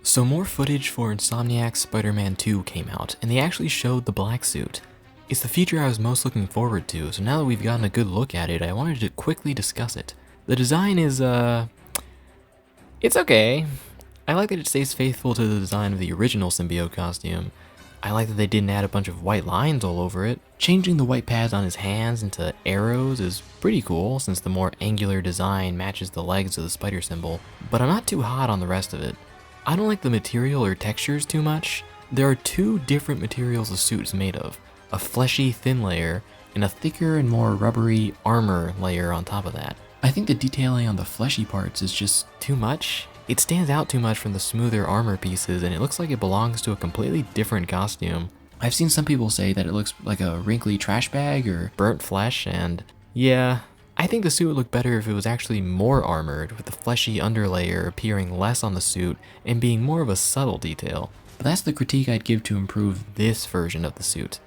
So more footage for Insomniac's Spider-Man 2 came out, and they actually showed the black suit. It's the feature I was most looking forward to, so now that we've gotten a good look at it, I wanted to quickly discuss it. The design is, it's okay. I like that it stays faithful to the design of the original Symbiote costume. I like that they didn't add a bunch of white lines all over it. Changing the white pads on his hands into arrows is pretty cool, since the more angular design matches the legs of the spider symbol, but I'm not too hot on the rest of it. I don't like the material or textures too much. There are two different materials the suit is made of, a fleshy thin layer and a thicker and more rubbery armor layer on top of that. I think the detailing on the fleshy parts is just too much. It stands out too much from the smoother armor pieces, and it looks like it belongs to a completely different costume. I've seen some people say that it looks like a wrinkly trash bag or burnt flesh, and yeah, I think the suit would look better if it was actually more armored, with the fleshy underlayer appearing less on the suit and being more of a subtle detail. But that's the critique I'd give to improve this version of the suit.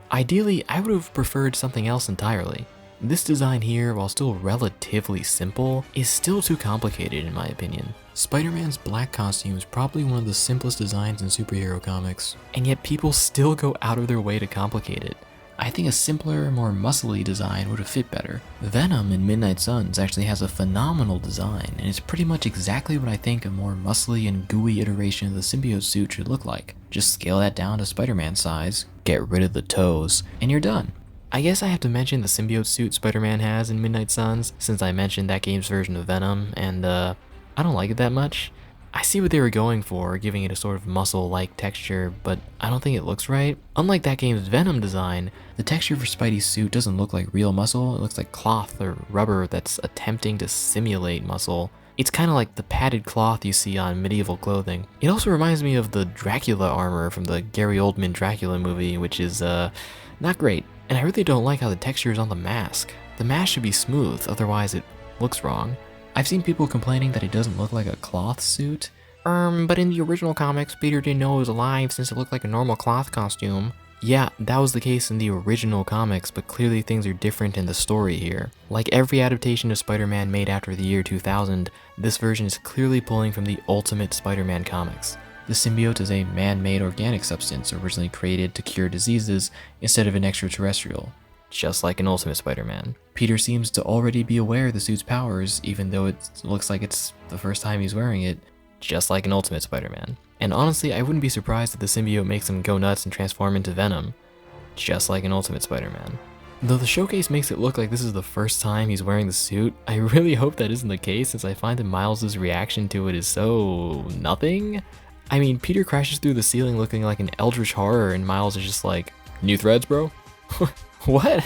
Ideally, I would have preferred something else entirely. This design here, while still relatively simple, is still too complicated in my opinion. Spider-Man's black costume is probably one of the simplest designs in superhero comics, and yet people still go out of their way to complicate it. I think a simpler, more muscly design would have fit better. Venom in Midnight Suns actually has a phenomenal design, and it's pretty much exactly what I think a more muscly and gooey iteration of the symbiote suit should look like. Just scale that down to Spider-Man size, get rid of the toes, and you're done. I guess I have to mention the symbiote suit Spider-Man has in Midnight Suns, since I mentioned that game's version of Venom, and I don't like it that much. I see what they were going for, giving it a sort of muscle-like texture, but I don't think it looks right. Unlike that game's Venom design, the texture for Spidey's suit doesn't look like real muscle, it looks like cloth or rubber that's attempting to simulate muscle. It's kind of like the padded cloth you see on medieval clothing. It also reminds me of the Dracula armor from the Gary Oldman Dracula movie, which is not great. And I really don't like how the texture is on the mask. The mask should be smooth, otherwise it looks wrong. I've seen people complaining that it doesn't look like a cloth suit. But in the original comics, Peter didn't know it was alive since it looked like a normal cloth costume. Yeah, that was the case in the original comics, but clearly things are different in the story here. Like every adaptation of Spider-Man made after the year 2000, this version is clearly pulling from the Ultimate Spider-Man comics. The symbiote is a man-made organic substance originally created to cure diseases instead of an extraterrestrial, just like in Ultimate Spider-Man. Peter seems to already be aware of the suit's powers, even though it looks like it's the first time he's wearing it, just like in Ultimate Spider-Man. And honestly, I wouldn't be surprised if the symbiote makes him go nuts and transform into Venom, just like in Ultimate Spider-Man. Though the showcase makes it look like this is the first time he's wearing the suit, I really hope that isn't the case, since I find that Miles' reaction to it is so nothing. I mean, Peter crashes through the ceiling looking like an eldritch horror, and Miles is just like, "New threads, bro?" What?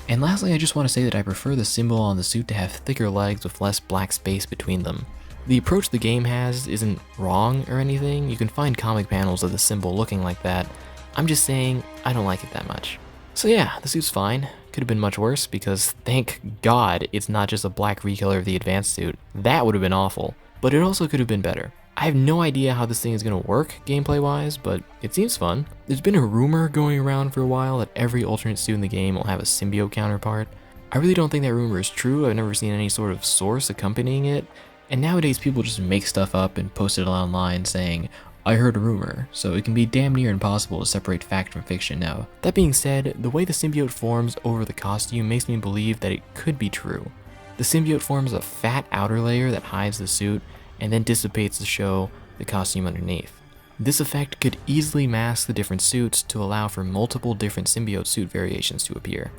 And lastly, I just want to say that I prefer the symbol on the suit to have thicker legs with less black space between them. The approach the game has isn't wrong or anything. You can find comic panels of the symbol looking like that. I'm just saying, I don't like it that much. So yeah, the suit's fine. Could have been much worse, because thank God it's not just a black recolor of the advanced suit. That would have been awful. But it also could have been better. I have no idea how this thing is going to work gameplay-wise, but it seems fun. There's been a rumor going around for a while that every alternate suit in the game will have a symbiote counterpart. I really don't think that rumor is true. I've never seen any sort of source accompanying it. And nowadays people just make stuff up and post it online saying, "I heard a rumor," so it can be damn near impossible to separate fact from fiction now. That being said, the way the symbiote forms over the costume makes me believe that it could be true. The symbiote forms a fat outer layer that hides the suit, and then dissipates to show the costume underneath. This effect could easily mask the different suits to allow for multiple different symbiote suit variations to appear.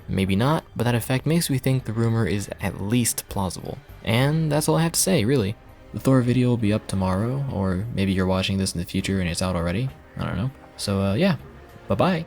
Maybe not, but that effect makes me think the rumor is at least plausible. And that's all I have to say, really. The Thor video will be up tomorrow, or maybe you're watching this in the future and it's out already. I don't know. So yeah, bye-bye.